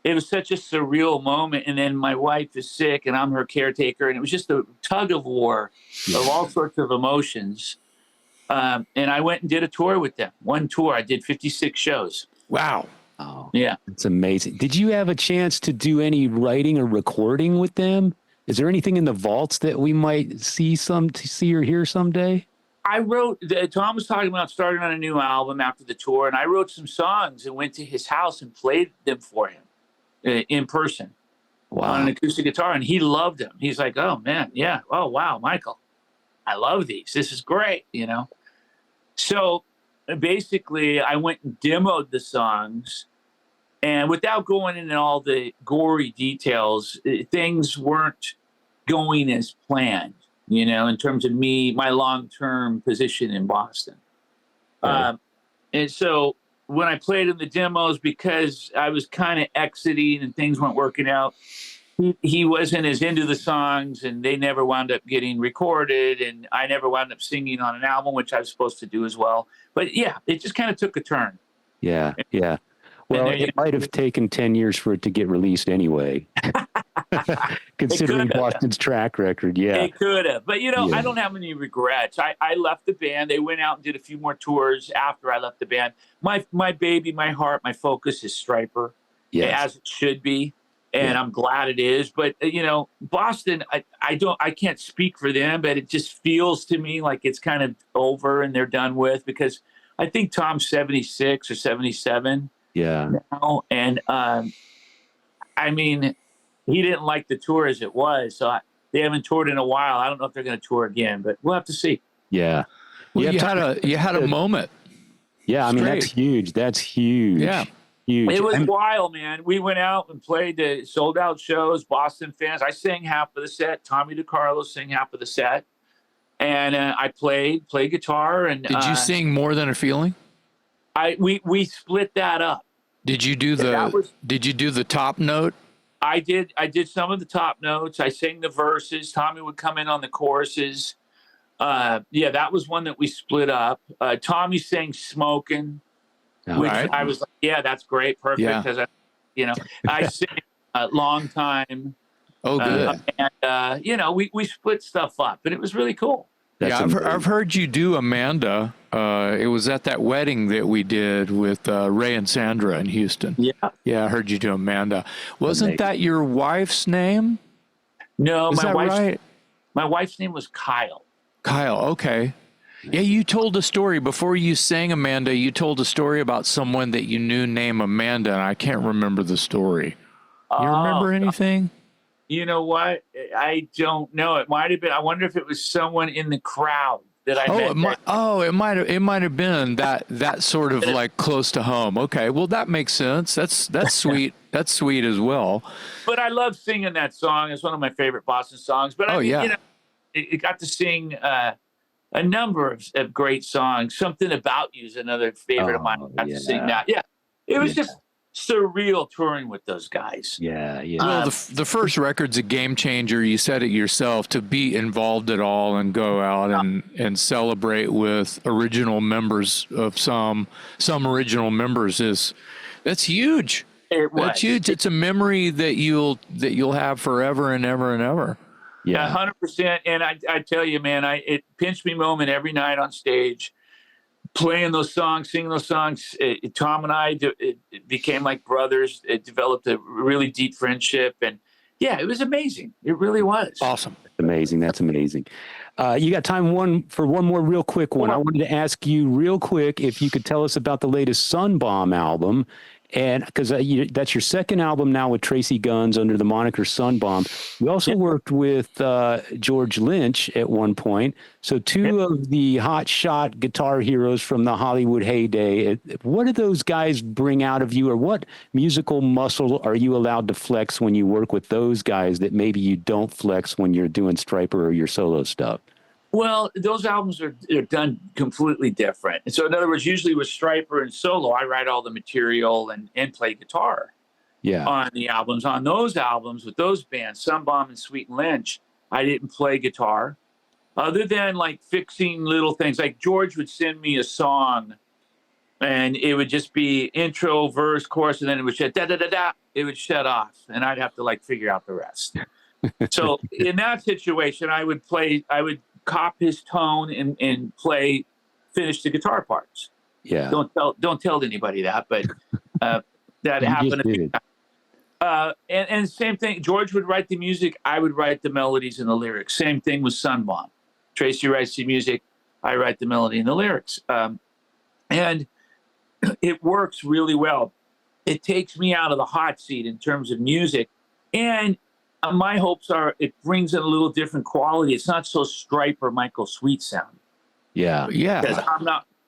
it was such a surreal moment. And then my wife is sick, and I'm her caretaker. And it was just a tug of war of all sorts of emotions. And I went and did a tour with them. One tour, I did 56 shows. Wow. Oh, yeah. It's amazing. Did you have a chance to do any writing or recording with them? Is there anything in the vaults that we might see or hear someday? I wrote, Tom was talking about starting on a new album after the tour, and I wrote some songs and went to his house and played them for him in person on an acoustic guitar, and he loved them. He's like, oh, man, yeah. Oh, wow, Michael, I love these. This is great, So basically, I went and demoed the songs, and without going into all the gory details, things weren't going as planned. In terms of my long-term position in Boston. Right. And so when I played in the demos, because I was kind of exiting and things weren't working out, he wasn't as into the songs, and they never wound up getting recorded, and I never wound up singing on an album, which I was supposed to do as well. But yeah, it just kind of took a turn. Yeah, yeah. Well, it might have taken 10 years for it to get released anyway. Considering Boston's track record, yeah. It could have. But, I don't have any regrets. I left the band. They went out and did a few more tours after I left the band. My baby, my heart, my focus is Stryper, as it should be. And I'm glad it is. But, Boston, I can't speak for them, but it just feels to me like it's kind of over and they're done with, because I think Tom's 76 or 77. Yeah. Now. And, I mean, he didn't like the tour as it was, so they haven't toured in a while. I don't know if they're going to tour again, but we'll have to see. Yeah. Well, you had a moment. Yeah, I mean, that's huge. That's huge. Yeah. Huge. It was wild, man. We went out and played the sold-out shows, Boston fans. I sang half of the set. Tommy DiCarlo sang half of the set. And I played guitar. And did you sing More Than a Feeling? We split that up. Did you do the top note? I did some of the top notes. I sang the verses. Tommy would come in on the choruses. That was one that we split up. Tommy sang Smokin', which I was like, yeah, that's great. Perfect. Because I sang Long Time. Oh, good. And, we split stuff up, and it was really cool. I've heard you do Amanda. It was at that wedding that we did with Ray and Sandra in Houston. Yeah, I heard you do Amanda. Wasn't that your wife's name? No, my wife's name was Kyle. Kyle, okay. Yeah, you told a story before you sang Amanda. You told a story about someone that you knew named Amanda, and I can't remember the story. You remember anything? You know what? I don't know. It might have been. I wonder if it was someone in the crowd that I met. It might have been that sort of like close to home. Okay, well that makes sense. That's sweet. That's sweet as well. But I love singing that song. It's one of my favorite Boston songs. But it got to sing a number of great songs. Something About You is another favorite of mine. I got to sing that. Yeah. it was Yeah. just surreal touring with those guys. Yeah, yeah. Well, the first record's a game changer. You said it yourself. To be involved at all and go out and celebrate with original members of some original members that's huge. It was. That's huge. It's a memory that you'll have forever and ever and ever. Yeah. 100%. And I tell you, man, it pinch me moment every night on stage, playing those songs, singing those songs. Tom and I, it became like brothers. It developed a really deep friendship. And yeah, it was amazing. It really was. Awesome. Amazing. That's amazing. You got time for one more real quick one. I wanted to ask you real quick if you could tell us about the latest Sunbomb album. And because that's your second album now with Tracy Guns under the moniker Sunbomb. You also worked with George Lynch at one point. So two of the hot shot guitar heroes from the Hollywood heyday. What do those guys bring out of you, or what musical muscle are you allowed to flex when you work with those guys that maybe you don't flex when you're doing Stryper or your solo stuff? Well, those albums are done completely different. And so, in other words, usually with Stryper and solo, I write all the material and play guitar on the albums. On those albums with those bands, Sunbomb and Sweet and Lynch, I didn't play guitar other than like fixing little things. Like George would send me a song and it would just be intro, verse, chorus, and then it would shut, da-da-da-da. It would shut off and I'd have to like figure out the rest. So in that situation, I would cop his tone and finish the guitar parts. Yeah. Don't tell anybody that, but that happened. And same thing. George would write the music. I would write the melodies and the lyrics. Same thing with Sunbomb. Tracy writes the music. I write the melody and the lyrics. And it works really well. It takes me out of the hot seat in terms of music. And my hopes are it brings in a little different quality. It's not so Stryper Michael Sweet sound. Yeah. Yeah. Because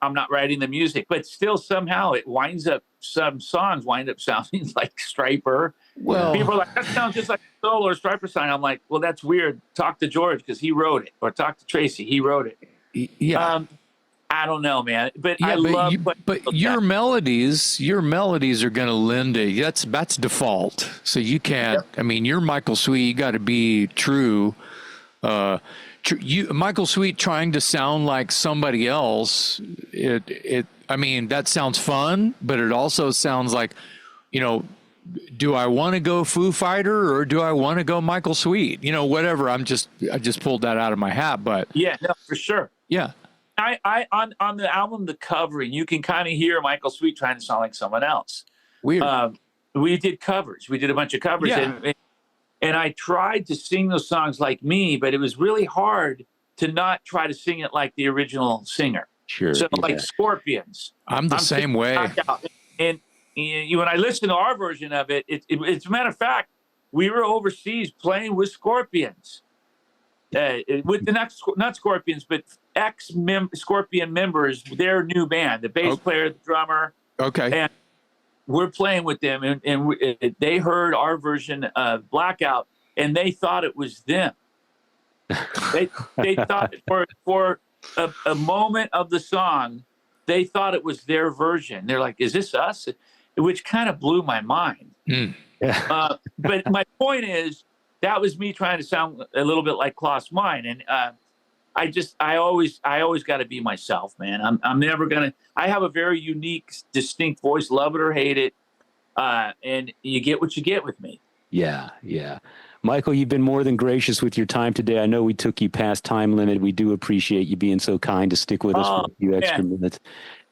I'm not writing the music, but still somehow some songs wind up sounding like Stryper. Well, people are like, that sounds just like a solo or Stryper song. I'm like, well, that's weird. Talk to George because he wrote it, or talk to Tracy, he wrote it. Yeah. I don't know, man. But yeah, I love. But your melodies are going to lend it. That's default. So you can't. Yep. I mean, you're Michael Sweet. You got to be true. Michael Sweet trying to sound like somebody else. I mean, that sounds fun, but it also sounds like, do I want to go Foo Fighter or do I want to go Michael Sweet? Whatever. I just pulled that out of my hat. But yeah, no, for sure. Yeah. I on the album, the covering, you can kind of hear Michael Sweet trying to sound like someone else. Weird. We did covers. We did a bunch of covers. Yeah. And I tried to sing those songs like me, but it was really hard to not try to sing it like the original singer. Sure. So like Scorpions. I'm the same way. And when I listened to our version of it, it's a matter of fact, we were overseas playing with Scorpions. With the not Scorpions, but Scorpion members, their new band, the bass player, the drummer. Okay. And we're playing with them, and they heard our version of Blackout, and they thought it was them. They thought for a moment of the song, they thought it was their version. They're like, "Is this us?" Which kind of blew my mind. Mm. But my point is, that was me trying to sound a little bit like Klaus Meine, and I always got to be myself, man. I'm never gonna. I have a very unique, distinct voice. Love it or hate it, and you get what you get with me. Yeah, yeah. Michael, you've been more than gracious with your time today. I know we took you past time limit. We do appreciate you being so kind to stick with us for a few extra minutes.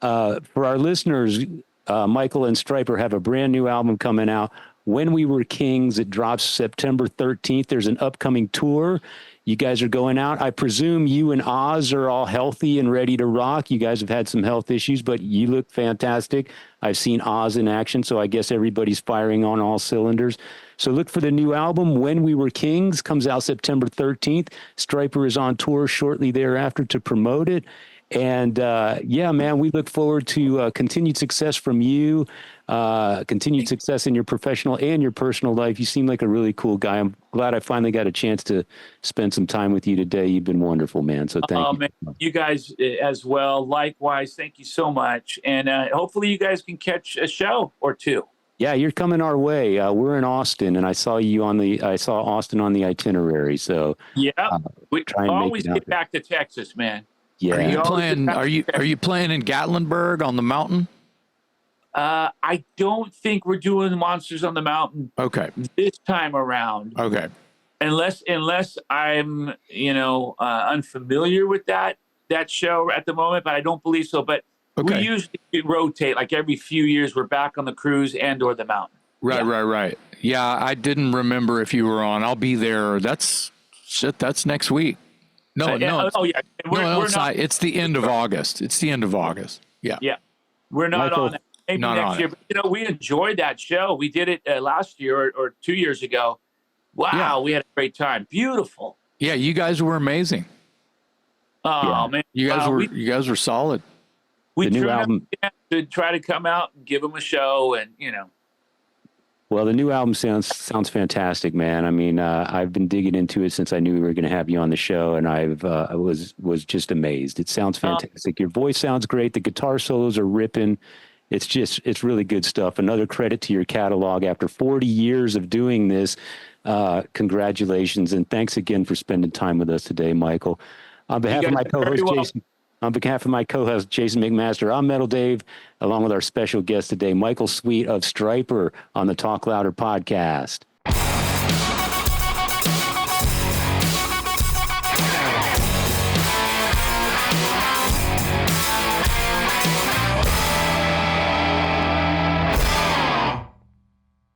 For our listeners, Michael and Stryper have a brand new album coming out. When We Were Kings, it drops September 13th. There's an upcoming tour. You guys are going out. I presume you and Oz are all healthy and ready to rock. You guys have had some health issues, but you look fantastic. I've seen Oz in action, so I guess everybody's firing on all cylinders. So look for the new album, When We Were Kings, comes out September 13th. Stryper is on tour shortly thereafter to promote it. And yeah, man, we look forward to continued success from you, continued success in your professional and your personal life. You seem like a really cool guy. I'm glad I finally got a chance to spend some time with you today. You've been wonderful, man. So thank you. Man, you guys as well. Likewise, thank you so much. And hopefully you guys can catch a show or two. Yeah, you're coming our way. We're in Austin, and I saw Austin on the itinerary. So yeah, we try and always make it get back to Texas, man. Yeah. Are you playing in Gatlinburg on the mountain? I don't think we're doing Monsters on the Mountain. Okay. This time around. Okay. Unless I'm unfamiliar with that show at the moment, but I don't believe so. But we usually rotate, like every few years. We're back on the cruise and or the mountain. Right. Yeah, I didn't remember if you were on. I'll be there. That's next week. No. We're not. It's the end of August. Yeah. Yeah. We're not on it. Maybe not next year. But, we enjoyed that show. We did it last year or 2 years ago. Wow, We had a great time. Beautiful. Yeah, you guys were amazing. Oh man, you guys were solid. We the new album to try to come out and give them a show, and Well, the new album sounds fantastic, man. I mean, I've been digging into it since I knew we were going to have you on the show, and I was just amazed. It sounds fantastic. Your voice sounds great. The guitar solos are ripping. It's really good stuff. Another credit to your catalog after 40 years of doing this. Congratulations, and thanks again for spending time with us today, Michael. On behalf of my co-host Jason, Jason McMaster, I'm Metal Dave, along with our special guest today, Michael Sweet of Stryper on the Talk Louder podcast.